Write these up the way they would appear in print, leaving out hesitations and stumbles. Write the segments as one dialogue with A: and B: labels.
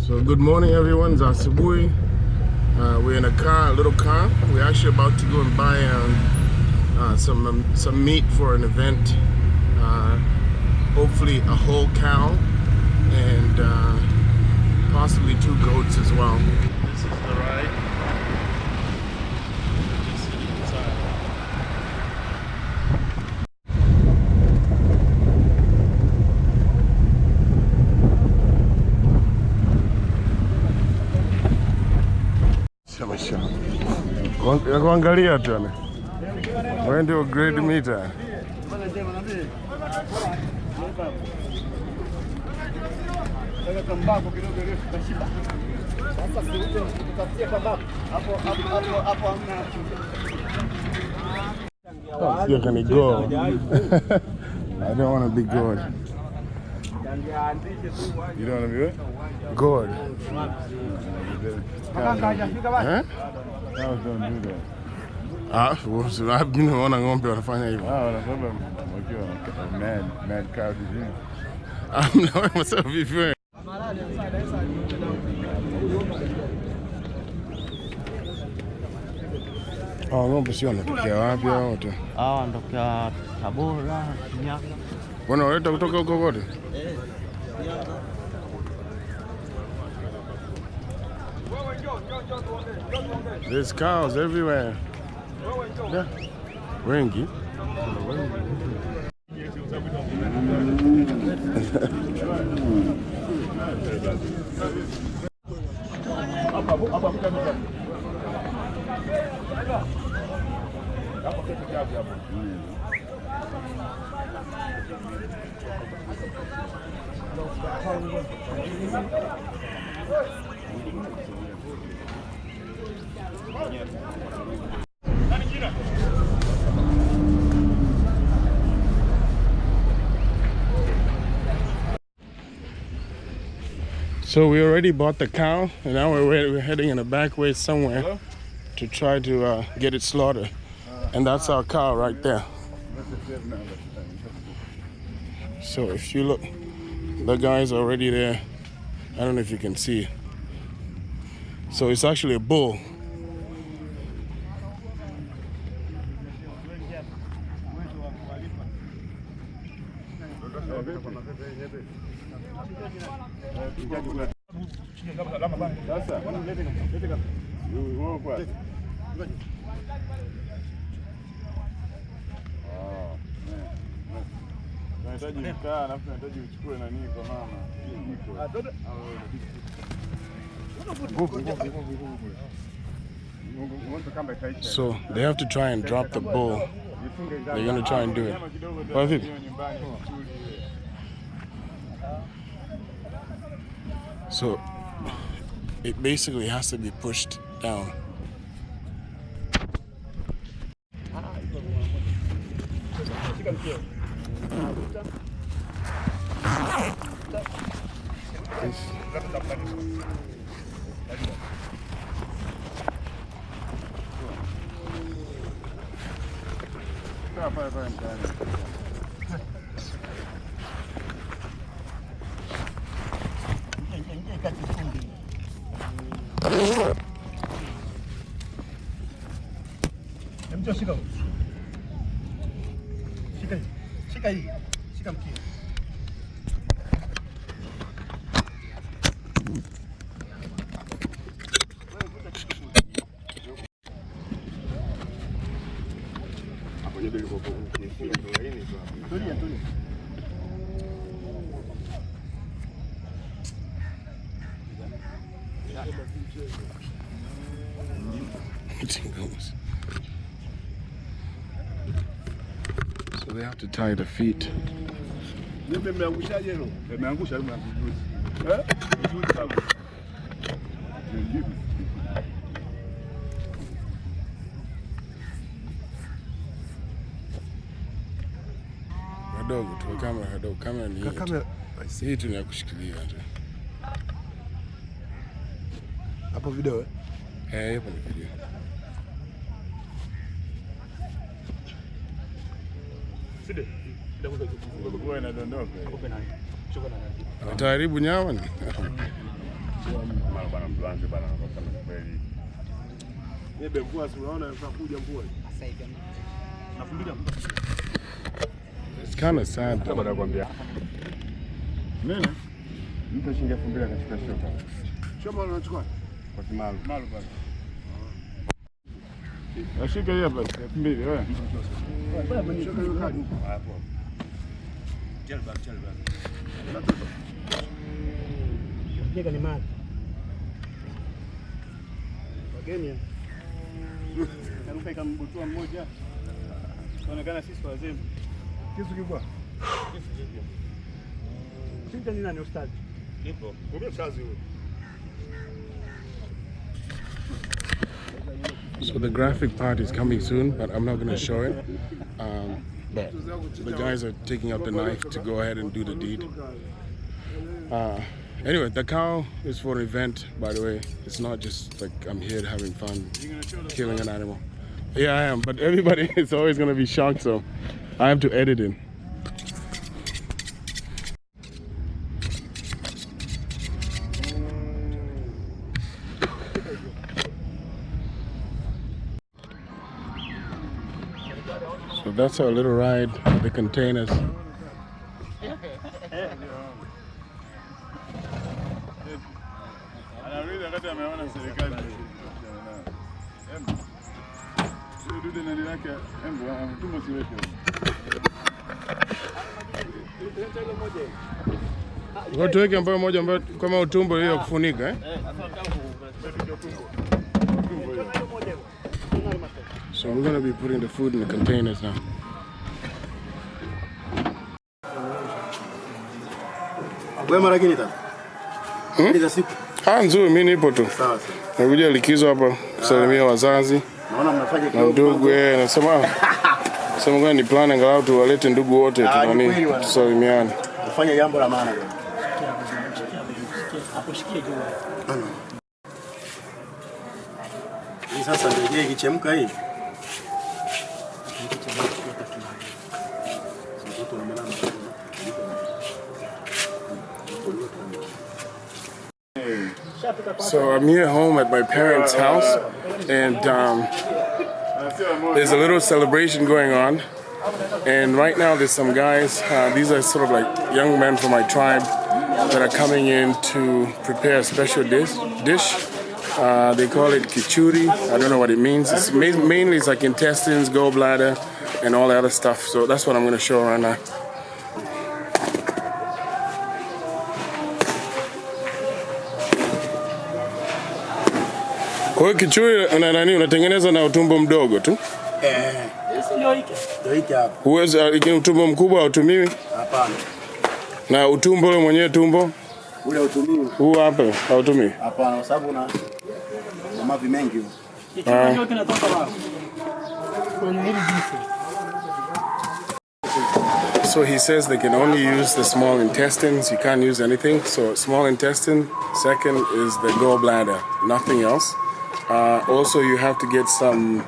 A: So good morning everyone, Zasibui. We're in a car, a little car. We're actually about to go and buy some meat for an event. Hopefully a whole cow and possibly 2 goats as well. This is the ride. Just inside. Ya kuangalia tu ana. Wewe ndio grade meter. You're gonna go. I don't want to be good. You don't want to be what? Good. Huh? Cows don't do that. I've been on ng'ombe wanafanya hivyo. Wanasema wakiwa mad cow disease. I'm not myself before. Ng'ombe sio wanatokea wapi hao wote?
B: Wanatokea Tabora, Shinyanga.
A: Wanaleta kutoka huko kote? There's cows everywhere. Yeah. Wengi. So we already bought the cow, and now we're heading in a back way somewhere to try to get it slaughtered. And that's our cow right there. So if you look, the guy's already there. I don't know if you can see. So it's actually a bull. So they have to try and drop the bull. They're going to try and do it. What is it? So it basically has to be pushed down. So they have to tie the feet. Hadogo tu kamera, hadogo kamera ni kamera. Hii tu ni ya kushikilia tu. Hapo video eh? Hapo ni video. Side. Ndio inadondoka. Ataharibu nyama ni. tuanze bana kwa kweli. Yebe mvua si unaona inakuja mvua. Sasa hivi. Nafumbia. It's kind of sad. Kama nakwambia. Nene? Mtu shilingi 2000 akachukua shoka. Shoka unachukua? Kwa kimalu. Malu basi. Ashika hiyo basi 2000 wewe. Bwana shoka hiyo kadi. Hapo. Jalba. Jega ni maji. Wageni. Naruka ikambutua mmoja. Tunaonekana sisi wazee. Kisu kibwa. Kisu kibwa. Shinda ni nani ustadi? Nipo. Wewe mshazi wewe. So the graphic part is coming soon, but I'm not going to show it. But the guys are taking out the knife to go ahead and do the deed. Anyway, the cow is for an event, by the way. It's not just like I'm here having fun, killing an animal. Yeah, I am, but everybody is always going to be shocked, so I have to edit it. So that's our little ride with the containers. Watu weke ambayo moja ambayo kama utumbo hiyo kufunika eh? So I'm going to be putting the food in the containers now. Nzuri, mimi nipo tu. Nakuja likizo hapa kusalimia wazazi. Naona mnafanya kidogo. Ndugu nasema ngoja ni plan angalau tuwalete ndugu wote tunani tusalimiane. Ufanye jambo la maana. Hapo shikie juu. Hii sasa ndio ikichemka hii. So I'm here home at my parents' house, and there's a little celebration going on. And right now there's some guys, these are sort of like young men from my tribe that are coming in to prepare a special dish. They call it kichuri. I don't know what it means. It's mainly it's like intestines, gallbladder, and all the other stuff. So that's what I'm going to show right now. Kwa hiyo kichuri unatengeneza na utumbo mdogo tu? Ndio hiki hapa. Huwezi utumbo mkubwa hautumiwi? Hapana. Na utumbo ule mwenyewe tumbo? Ule hautumiwi. Huu hapa hautumiwi? Hapana, kwa sababu una mavi mengi. Kichuri yote inatoka wapi? Kwenye hili jinsi. So he says they can only use the small intestines. You can't use anything. So small intestine. Second is the gallbladder. Nothing else. Also, you have to get some,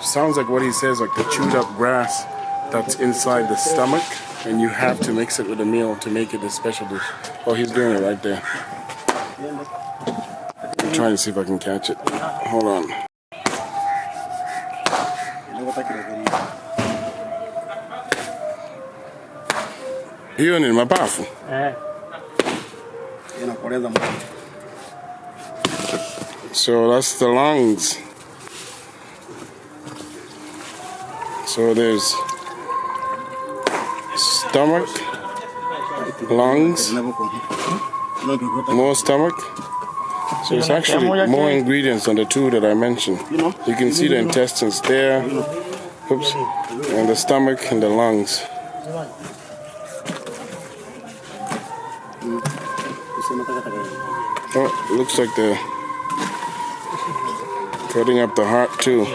A: sounds like what he says, like the chewed up grass that's inside the stomach, and you have to mix it with a meal to make it a special dish. Oh, he's doing it right there. I'm trying to see if I can catch it. Hold on. Hiyo ni mapafu? So that's the lungs. So there's stomach, lungs, more stomach. So it's actually more ingredients than the two that I mentioned. You can see the intestines there, oops, and the stomach and the lungs. Oh, it looks like they're cutting up the heart too.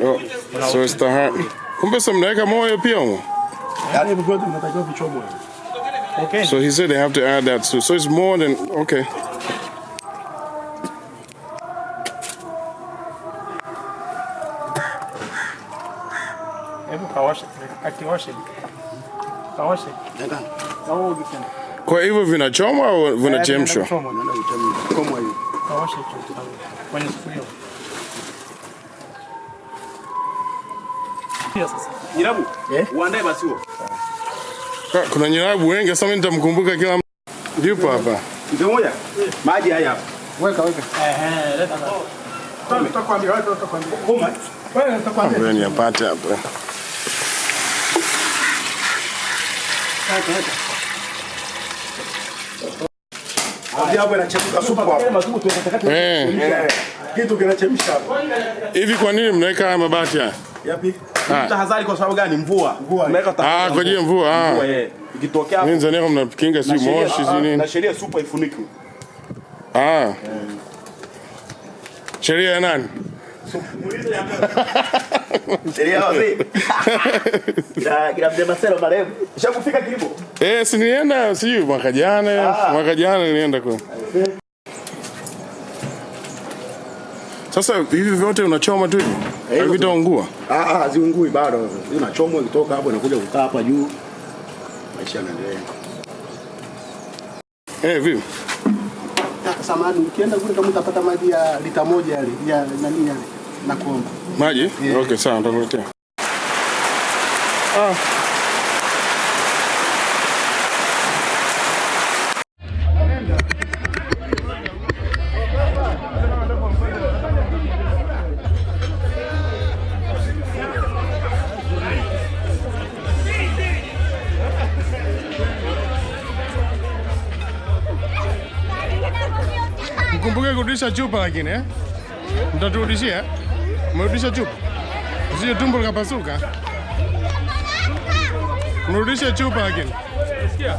A: Oh, so it's the heart. Okay. So he said they have to add that too. So it's more than okay.
C: Kawashe.
A: Kwa hivyo vinachomwa au vinachemshwa?
C: Komwa hiyo. Kawashe kwenye sufuria. Sasa.
D: Nyirabu, uandae basi huo.
A: Kuna nyirabu wengi, sasa mimi nitamkumbuka kila mtu. Yupo hapa.
D: Ndio moja. Maji haya hapa.
C: Weka. Leta basi. Tutakwambia. Koma. Wewe tutakwambia.
A: Wewe ni apate hapa.
D: Hapo inachemka supu hapo. Kitu kinachemsha hapo.
A: Hivi kwa nini mnaweka haya mabati haya?
D: Yapi? Tahadhari kwa sababu gani? Mvua. Tunaweka tahadhari.
A: Kwa ajili ya mvua.
D: Ikitokea hapo.
A: Tanzania mnakinga si moshi si nini?
D: Na sheria supu ifunikwe.
A: Sheria ya nani?
D: Sheria wapi? Kila mzee Marcelo marehemu. Shakufika kilipo?
A: Si nienda sijui mwaka jana nilienda kwa. Sasa hivi vyote unachoma tu hivi? Havitaungua?
D: Haziungui bado. Inachomwa kutoka hapo inakuja kukaa hapa juu. Maisha yanaendelea.
A: Vipi?
C: Samahani, ukienda kule kama utapata maji ya lita 1 yale ya nani yale na kuomba.
A: Maji? Okay, sawa, nitakuletea. Mkumbuke kurudisha chupa lakini mtaturudishia? Mrudisha chupa? Usije tumbo likapasuka. Mrudishe chupa lakini. Unasikia?